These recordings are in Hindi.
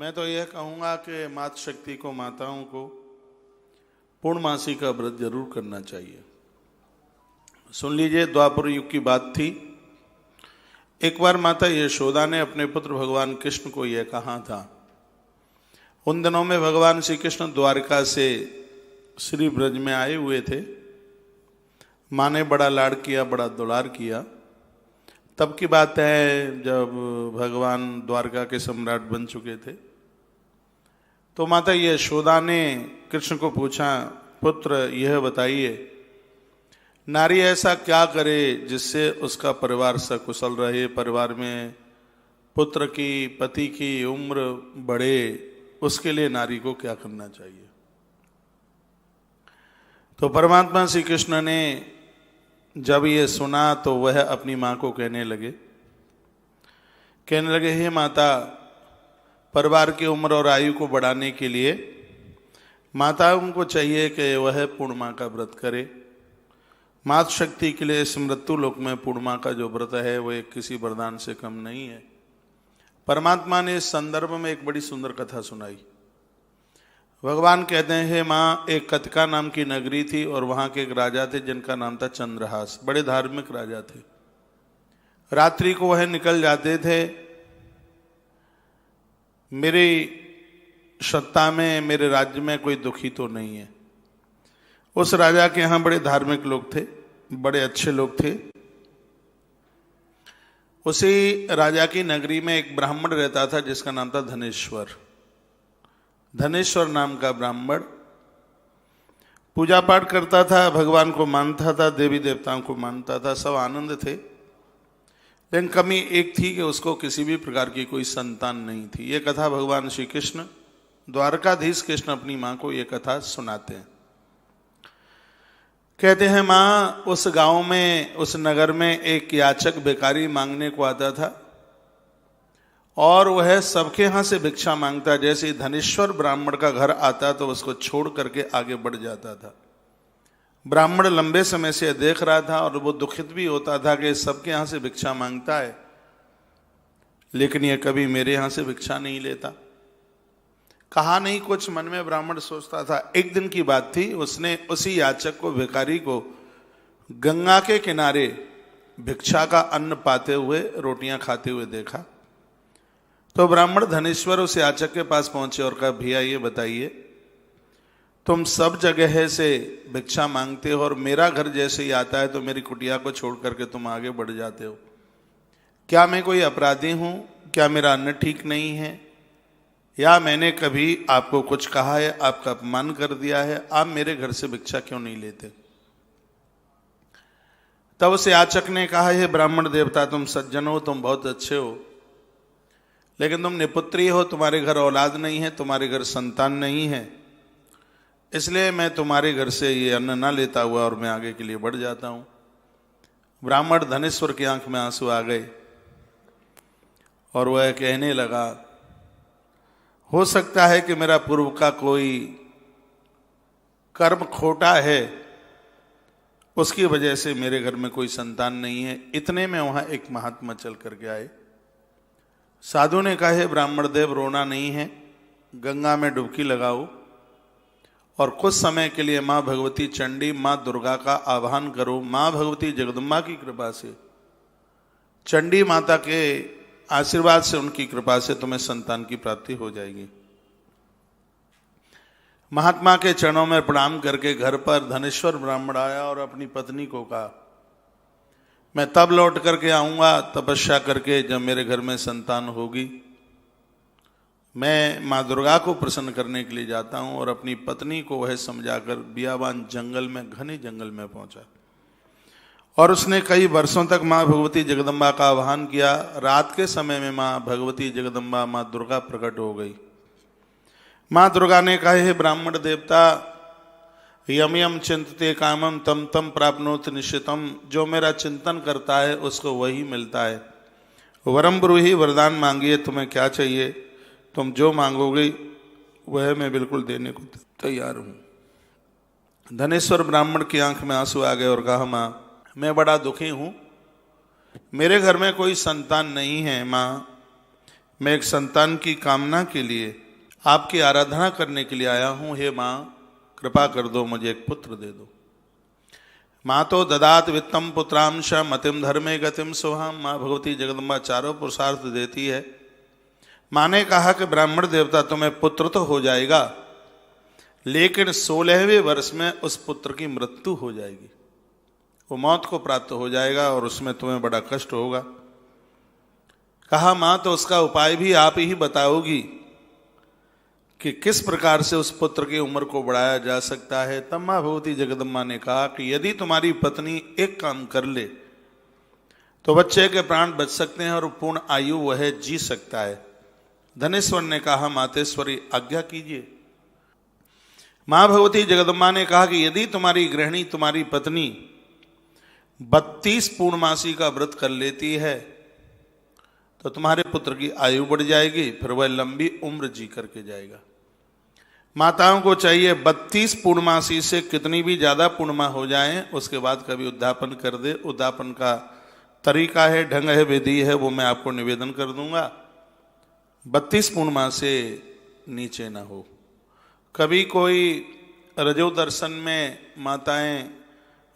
मैं तो यह कहूँगा कि मातृशक्ति को, माताओं को पूर्णमासी का व्रत जरूर करना चाहिए। सुन लीजिए, द्वापर युग की बात थी। एक बार माता यशोदा ने अपने पुत्र भगवान कृष्ण को यह कहा था। उन दिनों में भगवान श्री कृष्ण द्वारका से श्री ब्रज में आए हुए थे। माँ ने बड़ा लाड़ किया, बड़ा दुलार किया। तब की बात है जब भगवान द्वारका के सम्राट बन चुके थे। तो माता यशोदा ने कृष्ण को पूछा, पुत्र यह बताइए, नारी ऐसा क्या करे जिससे उसका परिवार सकुशल रहे, परिवार में पुत्र की, पति की उम्र बढ़े, उसके लिए नारी को क्या करना चाहिए। तो परमात्मा श्री कृष्ण ने जब ये सुना तो वह अपनी माँ को कहने लगे, हे माता, परिवार की उम्र और आयु को बढ़ाने के लिए माताओं को चाहिए कि वह पूर्णिमा का व्रत करे। मातृशक्ति के लिए इस मृत्यु लोक में पूर्णिमा का जो व्रत है वो एक किसी वरदान से कम नहीं है। परमात्मा ने इस संदर्भ में एक बड़ी सुंदर कथा सुनाई। भगवान कहते हैं, हे माँ, एक कतिका नाम की नगरी थी और वहां के एक राजा थे जिनका नाम था चंद्रहास। बड़े धार्मिक राजा थे। रात्रि को वह निकल जाते थे। मेरी सत्ता में, मेरे राज्य में कोई दुखी तो नहीं है। उस राजा के यहाँ बड़े धार्मिक लोग थे, बड़े अच्छे लोग थे। उसी राजा की नगरी में एक ब्राह्मण रहता था जिसका नाम था धनेश्वर। धनेश्वर नाम का ब्राह्मण पूजा पाठ करता था, भगवान को मानता था, देवी देवताओं को मानता था, सब आनंद थे। लेकिन कमी एक थी कि उसको किसी भी प्रकार की कोई संतान नहीं थी। ये कथा भगवान श्री कृष्ण, द्वारकाधीश कृष्ण अपनी माँ को ये कथा सुनाते हैं। कहते हैं, माँ, उस गांव में, उस नगर में एक याचक भिखारी मांगने को आता था और वह सबके यहाँ से भिक्षा मांगता। जैसे ही धनेश्वर ब्राह्मण का घर आता तो उसको छोड़ करके आगे बढ़ जाता था। ब्राह्मण लंबे समय से देख रहा था और वो दुखित भी होता था कि सबके यहाँ से भिक्षा मांगता है, लेकिन ये कभी मेरे यहाँ से भिक्षा नहीं लेता। कहा नहीं कुछ, मन में ब्राह्मण सोचता था। एक दिन की बात थी, उसने उसी याचक को, भिखारी को, गंगा के किनारे भिक्षा का अन्न पाते हुए, रोटियां खाते हुए देखा। तो ब्राह्मण धनेश्वर उस याचक के पास पहुंचे और कहा, भैया ये बताइए, तुम सब जगह से भिक्षा मांगते हो और मेरा घर जैसे ही आता है तो मेरी कुटिया को छोड़ करके तुम आगे बढ़ जाते हो। क्या मैं कोई अपराधी हूं? क्या मेरा अन्न ठीक नहीं है? या मैंने कभी आपको कुछ कहा है, आपका अपमान कर दिया है? आप मेरे घर से भिक्षा क्यों नहीं लेते? तब उस याचक ने कहा, हे ब्राह्मण देवता, तुम सज्जन हो, तुम बहुत अच्छे हो, लेकिन तुम निपुत्री हो, तुम्हारे घर औलाद नहीं है, तुम्हारे घर संतान नहीं है, इसलिए मैं तुम्हारे घर से ये अन्न ना लेता हुआ और मैं आगे के लिए बढ़ जाता हूं। ब्राह्मण धनेश्वर की आंख में आंसू आ गए और वह कहने लगा, हो सकता है कि मेरा पूर्व का कोई कर्म खोटा है, उसकी वजह से मेरे घर में कोई संतान नहीं है। इतने में वहां एक महात्मा चल करके आए। साधु ने कहा, ब्राह्मण देव, रोना नहीं है, गंगा में डुबकी लगाओ और कुछ समय के लिए माँ भगवती चंडी, माँ दुर्गा का आह्वान करो। माँ भगवती जगदम्बा की कृपा से, चंडी माता के आशीर्वाद से, उनकी कृपा से तुम्हें संतान की प्राप्ति हो जाएगी। महात्मा के चरणों में प्रणाम करके घर पर धनेश्वर ब्राह्मण आया और अपनी पत्नी को कहा, मैं तब लौट करके आऊंगा तपस्या करके जब मेरे घर में संतान होगी। मैं माँ दुर्गा को प्रसन्न करने के लिए जाता हूं। और अपनी पत्नी को वह समझाकर बियाबान जंगल में, घने जंगल में पहुंचा और उसने कई वर्षों तक माँ भगवती जगदम्बा का आह्वान किया। रात के समय में माँ भगवती जगदम्बा, माँ दुर्गा प्रकट हो गई। माँ दुर्गा ने कहा, हे ब्राह्मण देवता, यम यम चिंतते कामम तम तम प्राप्नोत निश्चितम। जो मेरा चिंतन करता है उसको वही मिलता है। वरम ब्रूहि, वरदान मांगिए, तुम्हें क्या चाहिए, तुम जो मांगोगे वह मैं बिल्कुल देने को तैयार हूं। धनेश्वर ब्राह्मण की आंख में आंसू आ गए और कहा, माँ, मैं बड़ा दुखी हूं, मेरे घर में कोई संतान नहीं है। माँ, मैं एक संतान की कामना के लिए आपकी आराधना करने के लिए आया हूँ। हे माँ, कृपा कर दो, मुझे एक पुत्र दे दो। माँ तो ददात वित्तम पुत्रांश मतिम धर्मे गतिम सुहाम। माँ भगवती जगदम्बा चारों पुरुषार्थ देती है। माँ ने कहा कि ब्राह्मण देवता, तुम्हें पुत्र तो हो जाएगा, लेकिन 16वें वर्ष में उस पुत्र की मृत्यु हो जाएगी, वो मौत को प्राप्त हो जाएगा और उसमें तुम्हें बड़ा कष्ट होगा। कहा माँ, तो उसका उपाय भी आप ही बताओगी कि किस प्रकार से उस पुत्र की उम्र को बढ़ाया जा सकता है। तब माँ भगवती जगदम्बा ने कहा कि यदि तुम्हारी पत्नी एक काम कर ले तो बच्चे के प्राण बच सकते हैं और पूर्ण आयु वह जी सकता है। धनेश्वर ने कहा, मातेश्वरी आज्ञा कीजिए। माँ भगवती जगदम्बा ने कहा कि यदि तुम्हारी गृहिणी, तुम्हारी पत्नी 32 पूर्णमासी का व्रत कर लेती है तो तुम्हारे पुत्र की आयु बढ़ जाएगी, फिर वह लंबी उम्र जी करके जाएगा। माताओं को चाहिए 32 पूर्णमासी से कितनी भी ज्यादा पूर्णिमा हो जाए उसके बाद कभी उद्यापन कर दे। उद्यापन का तरीका है, ढंग है, विधि है, वो मैं आपको निवेदन कर दूंगा। 32 पूर्णिमा से नीचे ना हो। कभी कोई रजो दर्शन में माताएं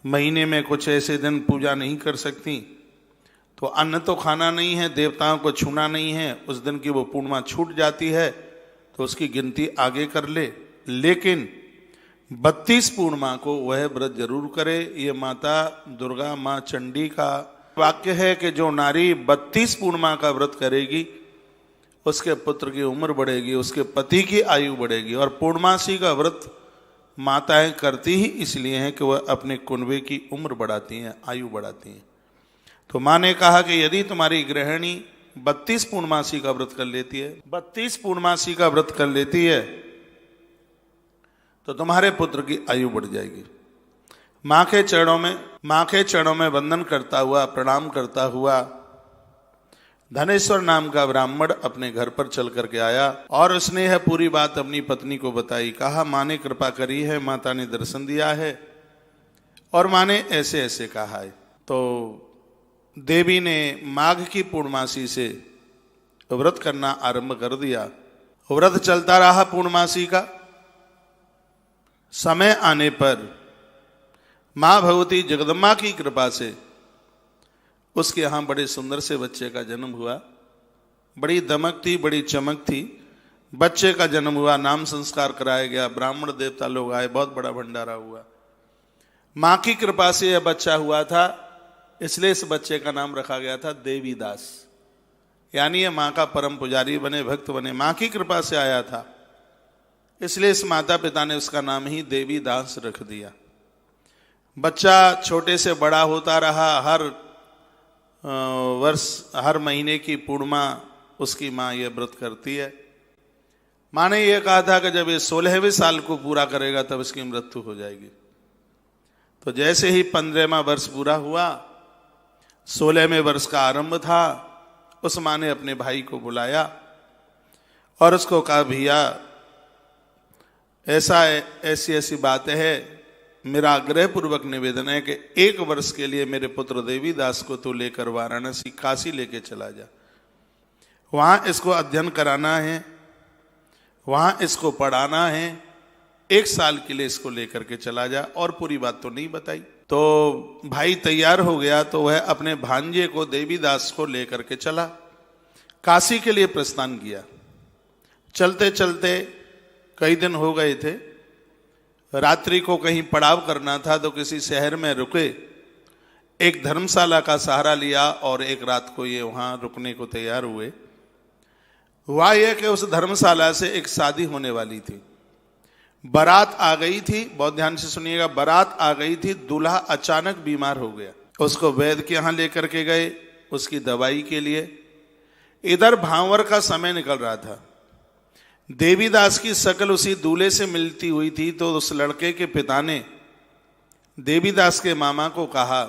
महीने में कुछ ऐसे दिन पूजा नहीं कर सकती, तो अन्न तो खाना नहीं है, देवताओं को छूना नहीं है, उस दिन की वो पूर्णिमा छूट जाती है तो उसकी गिनती आगे कर ले। लेकिन 32 पूर्णिमा को वह व्रत जरूर करे। ये माता दुर्गा, माँ चंडी का वाक्य है कि जो नारी 32 पूर्णिमा का व्रत करेगी उसके पुत्र की उम्र बढ़ेगी, उसके पति की आयु बढ़ेगी। और पूर्णमासी का व्रत माताएं करती ही इसलिए हैं कि वह अपने कुनबे की उम्र बढ़ाती हैं, आयु बढ़ाती हैं। तो माँ ने कहा कि यदि तुम्हारी गृहिणी 32 पूर्णमासी का व्रत कर लेती है, 32 पूर्णमासी का व्रत कर लेती है तो तुम्हारे पुत्र की आयु बढ़ जाएगी। माँ के चरणों में वंदन करता हुआ, प्रणाम करता हुआ धनेश्वर नाम का ब्राह्मण अपने घर पर चल करके आया और उसने यह पूरी बात अपनी पत्नी को बताई। कहा, माँ ने कृपा करी है, माता ने दर्शन दिया है और माँ ने ऐसे ऐसे कहा है। तो देवी ने माघ की पूर्णमासी से व्रत करना आरंभ कर दिया। व्रत चलता रहा पूर्णमासी का। समय आने पर माँ भगवती जगदम्बा की कृपा से उसके यहाँ बड़े सुंदर से बच्चे का जन्म हुआ। बड़ी दमक थी, बड़ी चमक थी। बच्चे का जन्म हुआ, नाम संस्कार कराया गया, ब्राह्मण देवता लोग आए, बहुत बड़ा भंडारा हुआ। माँ की कृपा से यह बच्चा हुआ था, इसलिए इस बच्चे का नाम रखा गया था देवीदास। यानी ये माँ का परम पुजारी बने, भक्त बने, माँ की कृपा से आया था, इसलिए इस माता पिता ने उसका नाम ही देवीदास रख दिया। बच्चा छोटे से बड़ा होता रहा। हर वर्ष, हर महीने की पूर्णिमा उसकी माँ ये व्रत करती है। माँ ने यह कहा था कि जब ये 16वें साल को पूरा करेगा तब इसकी मृत्यु हो जाएगी। तो जैसे ही 15वां वर्ष पूरा हुआ, 16वें वर्ष का आरंभ था, उस माँ ने अपने भाई को बुलाया और उसको कहा, भैया ऐसी ऐसी बात है, मेरा आग्रह पूर्वक निवेदन है कि 1 वर्ष के लिए मेरे पुत्र देवीदास को तो लेकर वाराणसी, काशी लेके चला जा। वहां इसको अध्ययन कराना है, वहां इसको पढ़ाना है। 1 साल के लिए इसको लेकर के चला जा। और पूरी बात तो नहीं बताई। तो भाई तैयार हो गया तो वह अपने भांजे को, देवीदास को लेकर के चला, काशी के लिए प्रस्थान किया। चलते चलते कई दिन हो गए थे। रात्रि को कहीं पड़ाव करना था तो किसी शहर में रुके, एक धर्मशाला का सहारा लिया और एक रात को ये वहां रुकने को तैयार हुए। हुआ यह कि उस धर्मशाला से एक शादी होने वाली थी। बारात आ गई थी, बहुत ध्यान से सुनिएगा, बारात आ गई थी। दूल्हा अचानक बीमार हो गया। उसको वैद्य के यहाँ लेकर के गए उसकी दवाई के लिए। इधर भांवर का समय निकल रहा था। देवीदास की शक्ल उसी दूल्हे से मिलती हुई थी। तो उस लड़के के पिता ने देवीदास के मामा को कहा,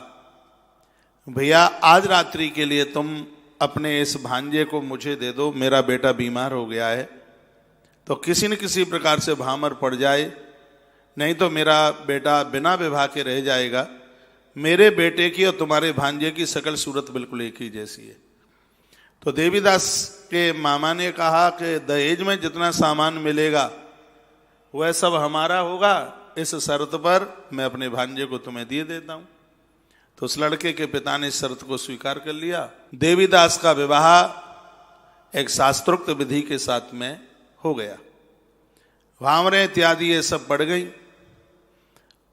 भैया आज रात्रि के लिए तुम अपने इस भांजे को मुझे दे दो, मेरा बेटा बीमार हो गया है, तो किसी न किसी प्रकार से भामर पड़ जाए, नहीं तो मेरा बेटा बिना विवाह के रह जाएगा। मेरे बेटे की और तुम्हारे भांजे की शक्ल सूरत बिल्कुल एक ही जैसी है। तो देवीदास के मामा ने कहा कि दहेज में जितना सामान मिलेगा वह सब हमारा होगा, इस शर्त पर मैं अपने भांजे को तुम्हें दे देता हूं। तो उस लड़के के पिता ने इस शर्त को स्वीकार कर लिया। देवीदास का विवाह एक शास्त्रोक्त विधि के साथ में हो गया। भांवरें इत्यादि ये सब बढ़ गई।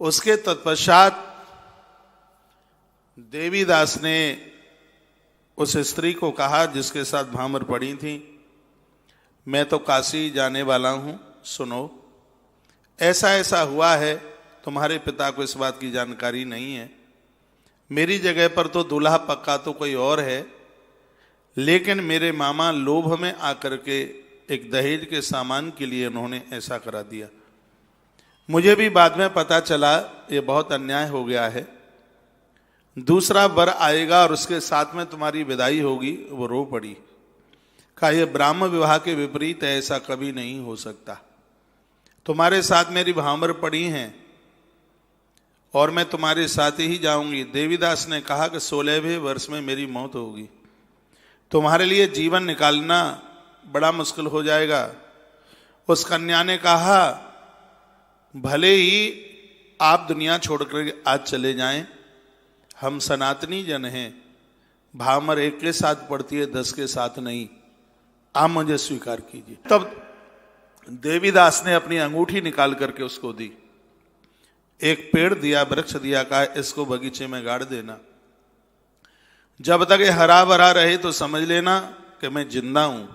उसके तत्पश्चात देवीदास ने उस स्त्री को कहा जिसके साथ भांवर पड़ी थी, मैं तो काशी जाने वाला हूं, सुनो, ऐसा ऐसा हुआ है, तुम्हारे पिता को इस बात की जानकारी नहीं है, मेरी जगह पर तो दूल्हा पक्का तो कोई और है, लेकिन मेरे मामा लोभ में आकर के एक दहेज के सामान के लिए उन्होंने ऐसा करा दिया। मुझे भी बाद में पता चला ये बहुत अन्याय हो गया है, दूसरा वर आएगा और उसके साथ में तुम्हारी विदाई होगी। वो रो पड़ी, कहा यह ब्राह्म विवाह के विपरीत है, ऐसा कभी नहीं हो सकता, तुम्हारे साथ मेरी भांवर पड़ी हैं और मैं तुम्हारे साथ ही जाऊंगी। देवीदास ने कहा कि 16वें वर्ष में मेरी मौत होगी, तुम्हारे लिए जीवन निकालना बड़ा मुश्किल हो जाएगा। उस कन्या ने कहा भले ही आप दुनिया छोड़कर आज चले जाएं, हम सनातनी जन हैं, भांवर एक के साथ पड़ती है 10 के साथ नहीं, आप मुझे स्वीकार कीजिए। तब देवीदास ने अपनी अंगूठी निकाल करके उसको दी, एक पेड़ दिया, वृक्ष दिया, कहा इसको बगीचे में गाड़ देना, जब तक ये हरा भरा रहे तो समझ लेना कि मैं जिंदा हूं,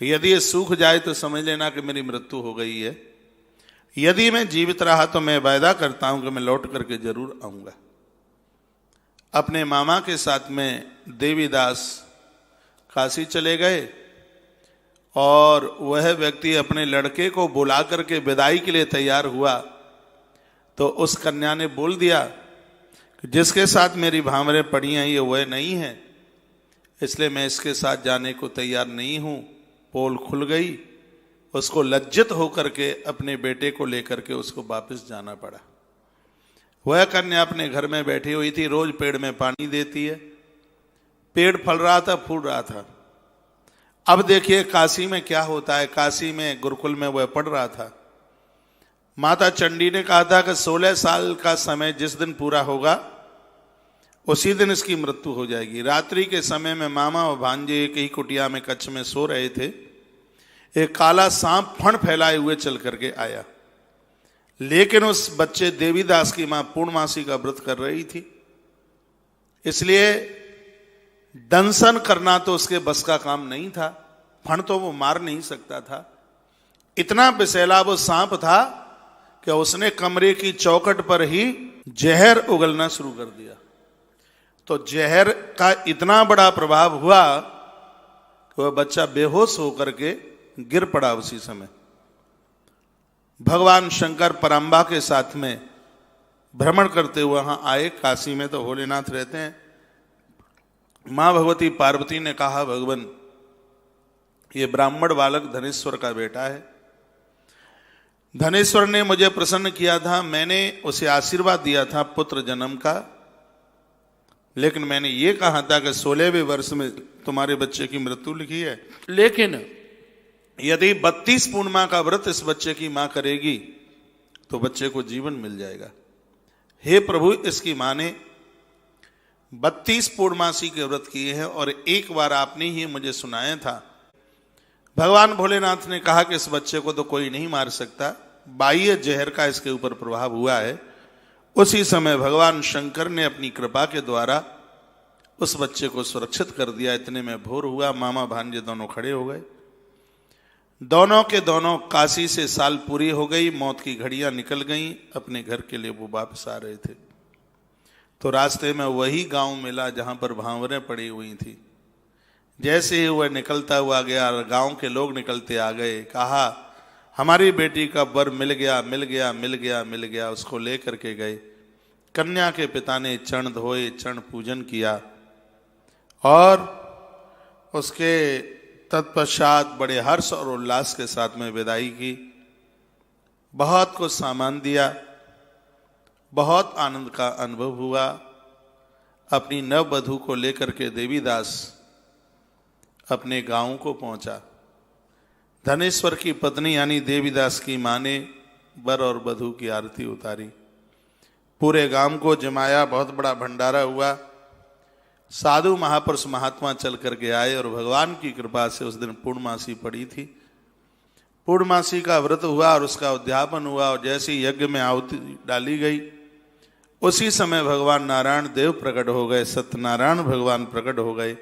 यदि ये सूख जाए तो समझ लेना कि मेरी मृत्यु हो गई है, यदि मैं जीवित रहा तो मैं वायदा करता हूं कि मैं लौट करके जरूर आऊंगा। अपने मामा के साथ में देवीदास काशी चले गए और वह व्यक्ति अपने लड़के को बुला करके विदाई के लिए तैयार हुआ तो उस कन्या ने बोल दिया कि जिसके साथ मेरी भांवरें पड़ी हैं ये वह नहीं है, इसलिए मैं इसके साथ जाने को तैयार नहीं हूं। पोल खुल गई, उसको लज्जित होकर के अपने बेटे को लेकर के उसको वापस जाना पड़ा। वह कन्या अपने घर में बैठी हुई थी, रोज पेड़ में पानी देती है, पेड़ फल रहा था, फूल रहा था। अब देखिए काशी में क्या होता है, काशी में गुरुकुल में वह पढ़ रहा था। माता चंडी ने कहा था कि 16 साल का समय जिस दिन पूरा होगा उसी दिन इसकी मृत्यु हो जाएगी। रात्रि के समय में मामा और भांजे एक ही कुटिया में कच्छ में सो रहे थे, एक काला सांप फण फैलाए हुए चल करके आया, लेकिन उस बच्चे देवीदास की मां पूर्णमासी का व्रत कर रही थी, इसलिए दंशन करना तो उसके बस का काम नहीं था, फण तो वो मार नहीं सकता था। इतना विषैला वो सांप था कि उसने कमरे की चौखट पर ही जहर उगलना शुरू कर दिया। तो जहर का इतना बड़ा प्रभाव हुआ कि वह बच्चा बेहोश होकर के गिर पड़ा। उसी समय भगवान शंकर पराम्बा के साथ में भ्रमण करते हुए वहां आए। काशी में तो भोलेनाथ रहते हैं। मां भगवती पार्वती ने कहा भगवान ये ब्राह्मण बालक धनेश्वर का बेटा है, धनेश्वर ने मुझे प्रसन्न किया था, मैंने उसे आशीर्वाद दिया था पुत्र जन्म का, लेकिन मैंने ये कहा था कि 16वें वर्ष में तुम्हारे बच्चे की मृत्यु लिखी है, लेकिन यदि 32 पूर्णिमा का व्रत इस बच्चे की मां करेगी तो बच्चे को जीवन मिल जाएगा। हे प्रभु, इसकी मां ने 32 पूर्णमासी के व्रत किए हैं और एक बार आपने ही मुझे सुनाया था। भगवान भोलेनाथ ने कहा कि इस बच्चे को तो कोई नहीं मार सकता, बाह्य जहर का इसके ऊपर प्रभाव हुआ है। उसी समय भगवान शंकर ने अपनी कृपा के द्वारा उस बच्चे को सुरक्षित कर दिया। इतने में भोर हुआ, मामा भांजे दोनों खड़े हो गए। दोनों के दोनों काशी से साल पूरी हो गई, मौत की घड़ियां निकल गईं, अपने घर के लिए वो वापस आ रहे थे तो रास्ते में वही गांव मिला जहां पर भांवरें पड़ी हुई थी। जैसे ही वह निकलता हुआ गया, गांव के लोग निकलते आ गए, कहा हमारी बेटी का वर मिल गया, मिल गया, मिल गया, मिल गया। उसको लेकर के गए। कन्या के पिता ने चरण धोए, चरण पूजन किया और उसके तत्पश्चात बड़े हर्ष और उल्लास के साथ में विदाई की। बहुत कुछ सामान दिया, बहुत आनंद का अनुभव हुआ। अपनी नववधू को लेकर के देवीदास अपने गांव को पहुंचा। धनेश्वर की पत्नी यानी देवीदास की मां ने वर और वधू की आरती उतारी, पूरे गांव को जमाया, बहुत बड़ा भंडारा हुआ। साधु महापुरुष महात्मा चल करके आए और भगवान की कृपा से उस दिन पूर्णमासी पड़ी थी। पूर्णमासी का व्रत हुआ और उसका उद्यापन हुआ और जैसे यज्ञ में आहुति डाली गई उसी समय भगवान नारायण देव प्रकट हो गए, सत्यनारायण भगवान प्रकट हो गए।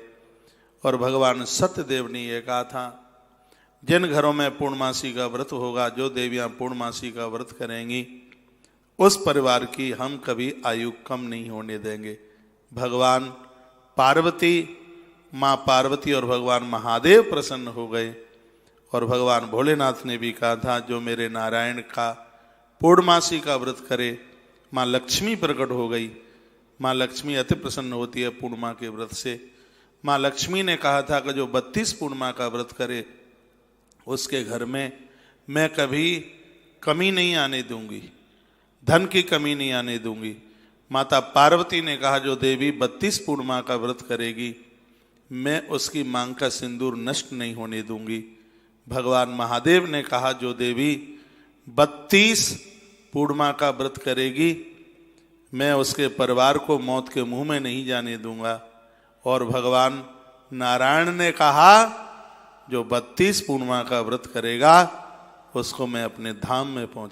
और भगवान सत्यदेव ने यह कहा था, जिन घरों में पूर्णमासी का व्रत होगा, जो देवियां पूर्णमासी का व्रत करेंगी, उस परिवार की हम कभी आयु कम नहीं होने देंगे। भगवान पार्वती, माँ पार्वती और भगवान महादेव प्रसन्न हो गए। और भगवान भोलेनाथ ने भी कहा था, जो मेरे नारायण का पूर्णमासी का व्रत करे, माँ लक्ष्मी प्रकट हो गई। माँ लक्ष्मी अति प्रसन्न होती है पूर्णिमा के व्रत से। माँ लक्ष्मी ने कहा था कि जो 32 पूर्णिमा का व्रत करे उसके घर में मैं कभी कमी नहीं आने दूंगी, धन की कमी नहीं आने दूंगी। माता पार्वती ने कहा, जो देवी 32 पूर्णिमा का व्रत करेगी मैं उसकी मांग का सिंदूर नष्ट नहीं होने दूंगी। भगवान महादेव ने कहा, जो देवी 32 पूर्णिमा का व्रत करेगी मैं उसके परिवार को मौत के मुंह में नहीं जाने दूंगा। और भगवान नारायण ने कहा, जो 32 पूर्णिमा का व्रत करेगा उसको मैं अपने धाम में पहुंचा